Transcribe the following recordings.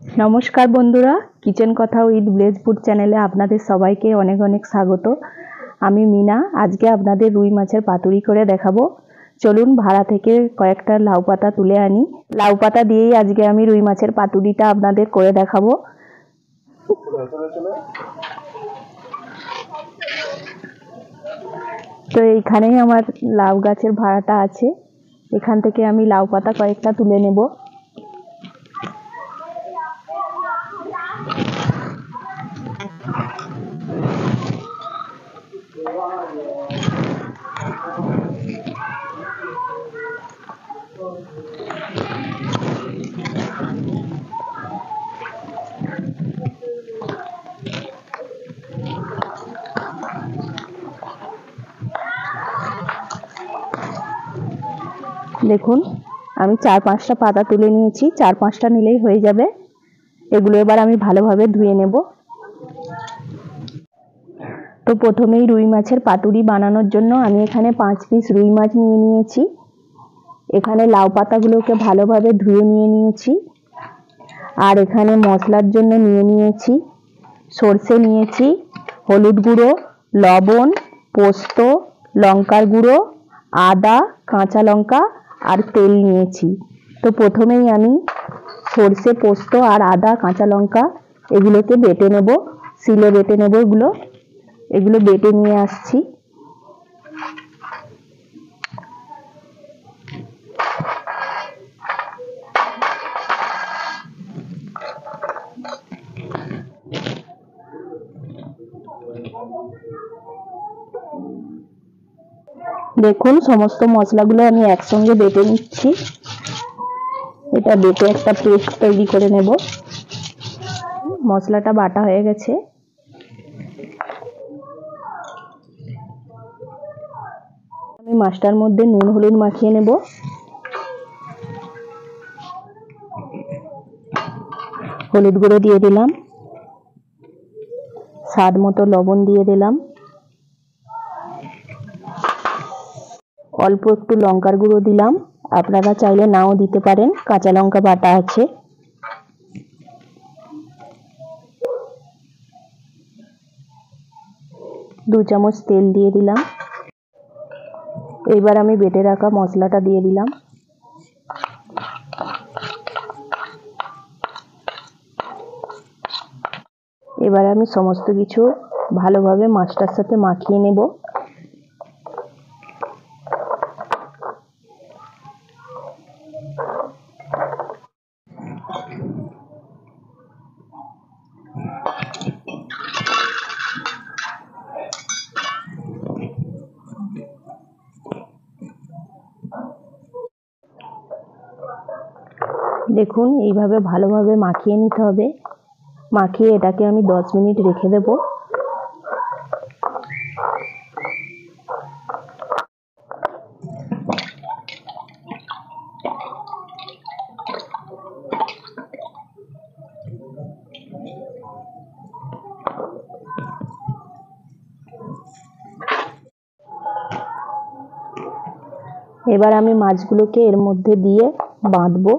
নমস্কার বন্ধুরা, কিচেন কথা উইথ ভিলেজ ফুড চ্যানেলে আপনাদের সবাইকে অনেক অনেক স্বাগত। আমি মিনা। আজকে আপনাদের রুই মাছের পাতুরি করে দেখাবো। চলুন ভাড়া থেকে কয়েকটা লাউ পাতা তুলে আনি। লাউ পাতা দিয়েই আজকে আমি রুই মাছের পাতুরিটা আপনাদের করে দেখাবো। তো এইখানেই আমার লাউ গাছের ভাড়াটা আছে, এখান থেকে আমি লাউ পাতা কয়েকটা তুলে নেব। দেখুন, আমি 4-5টা পাতা তুলে নিয়েছি, 4-5টা নিলেই হয়ে যাবে। এগুলো এবার আমি ভালোভাবে ধুয়ে নেব। তো প্রথমেই রুই মাছের পাতুরি বানানোর জন্য আমি এখানে 5 পিস রুই মাছ নিয়ে নিয়েছি। এখানে লাউ পাতাগুলোকে ভালোভাবে ধুয়ে নিয়ে নিয়েছি। আর এখানে মশলার জন্য নিয়ে নিয়েছি সর্ষে নিয়েছি, হলুদ গুঁড়ো, লবণ, পোস্ত, লঙ্কার গুঁড়ো, আদা, কাঁচা লঙ্কা আর তেল নিয়েছি। তো প্রথমেই আমি সর্ষে, পোস্ত আর আদা, কাঁচা লঙ্কা এগুলোকে বেটে নেব, শিলে বেটে নেব। এগুলো বেটে নিয়ে আসছি। দেখুন, সমস্ত মশলাগুলো আমি একসঙ্গে বেটে নিচ্ছি। এটা বেটে একটা পেস্ট তৈরি করে নেব। মশলাটা বাটা হয়ে গেছে। আমি মাছটার মধ্যে নুন হলুদ মাখিয়ে নেব। হলুদ গুঁড়ো দিয়ে দিলাম, স্বাদ মতো লবণ দিয়ে দিলাম, অল্প একটু লঙ্কার গুঁড়ো দিলাম, আপনারা চাইলে নাও দিতে পারেন, কাঁচা লঙ্কা বাটা আছে। দু চামচ তেল দিয়ে দিলাম। এবার আমি বেটে রাখা মশলাটা দিয়ে দিলাম। এবার আমি সমস্ত কিছু ভালোভাবে মাছটার সাথে মাখিয়ে নেব। দেখুন, এইভাবে ভালোভাবে মাখিয়ে নিতে হবে। মাখিয়ে এটাকে আমি 10 মিনিট রেখে দেব। এবার আমি মাছগুলোকে এর মধ্যে দিয়ে বাঁধবো।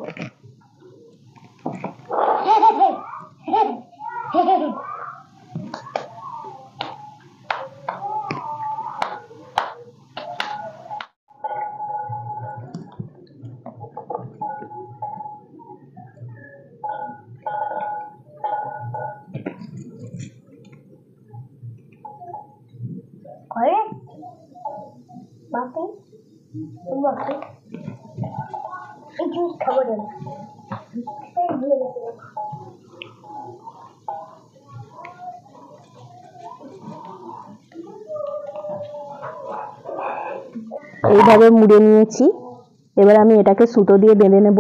এইভাবে মুড়ে নিয়েছি। এবার আমি এটাকে সুতো দিয়ে বেঁধে নেব।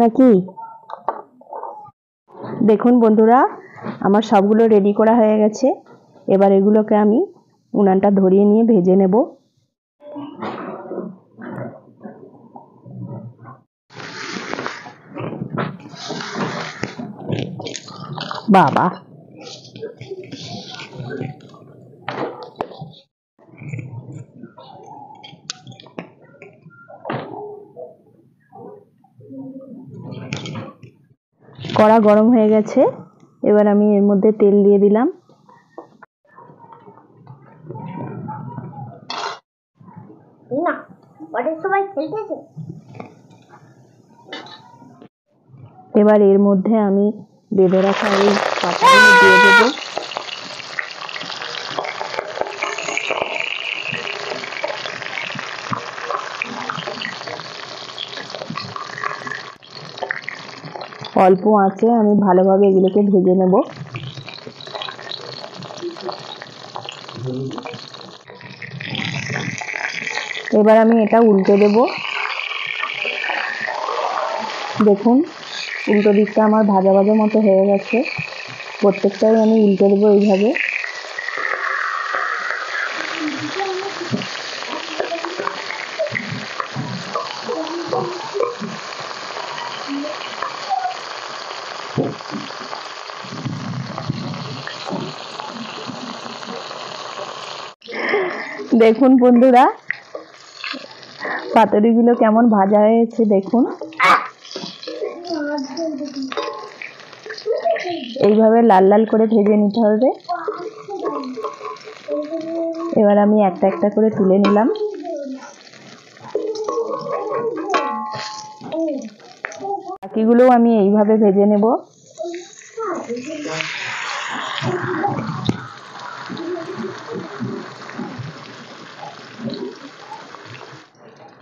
নাকি দেখুন বন্ধুরা, আমার সবগুলো রেডি করা হয়ে গেছে। এবার এগুলোকে আমি উনানটা ধরিয়ে নিয়ে ভেজে নেব। বাবা, কড়া গরম হয়ে গেছে। এবার আমি এর মধ্যে তেল দিয়ে দিলাম। এবার এর মধ্যে আমি বেঁধে রাখা এই পাতাগুলো দিয়ে দেবো। অল্প আঁচে আমি ভালোভাবে এগুলোকে ভেজে নেব। এবার আমি এটা উল্টে দেব। দেখুন, উল্টো দিকটা আমার ভাজা ভাজা মতো হয়ে গেছে। প্রত্যেকটাই আমি উল্টে দেবো এইভাবে। দেখুন বন্ধুরা, পাতুরিগুলো কেমন ভাজা হয়েছে দেখুন। এইভাবে লাল লাল করে ভেজে নিতে হবে। এবার আমি একটা একটা করে তুলে নিলাম। বাকিগুলো আমি এইভাবে ভেজে নেব।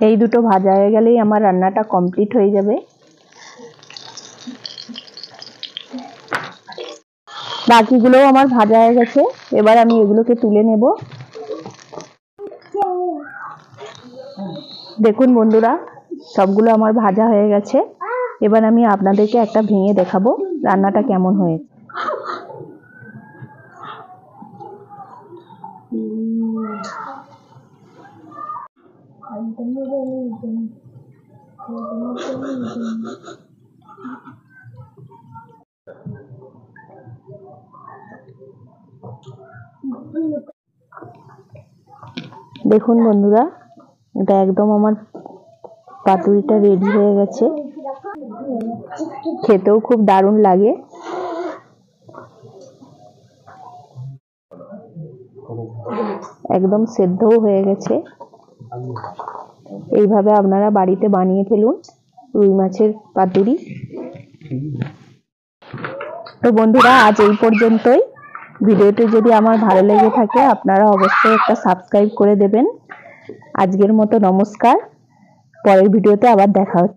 এই দুটো ভাজা হয়ে গেলেই আমার রান্নাটা কমপ্লিট হয়ে যাবে। বাকিগুলোও আমার ভাজা হয়ে গেছে। এবার আমি এগুলোকে তুলে নেব। দেখুন বন্ধুরা, সবগুলো আমার ভাজা হয়ে গেছে। এবার আমি আপনাদেরকে একটা ভেঙে দেখাবো রান্নাটা কেমন হয়েছে। দেখুন বন্ধুরা, এটা একদম আমার পাতুরিটা রেডি হয়ে গেছে। খেতেও খুব দারুণ লাগে। একদম সেদ্ধও হয়ে গেছে। এইভাবে আপনারা বাড়িতে বানিয়ে ফেলুন রুই মাছের পাতুরি। তো বন্ধুরা, আজ এই পর্যন্তই। ভিডিওটি যদি আমার ভালো লেগে থাকে আপনারা অবশ্যই একটা সাবস্ক্রাইব করে দেবেন। আজকের মতো নমস্কার। পরের ভিডিওতে আবার দেখা হচ্ছে।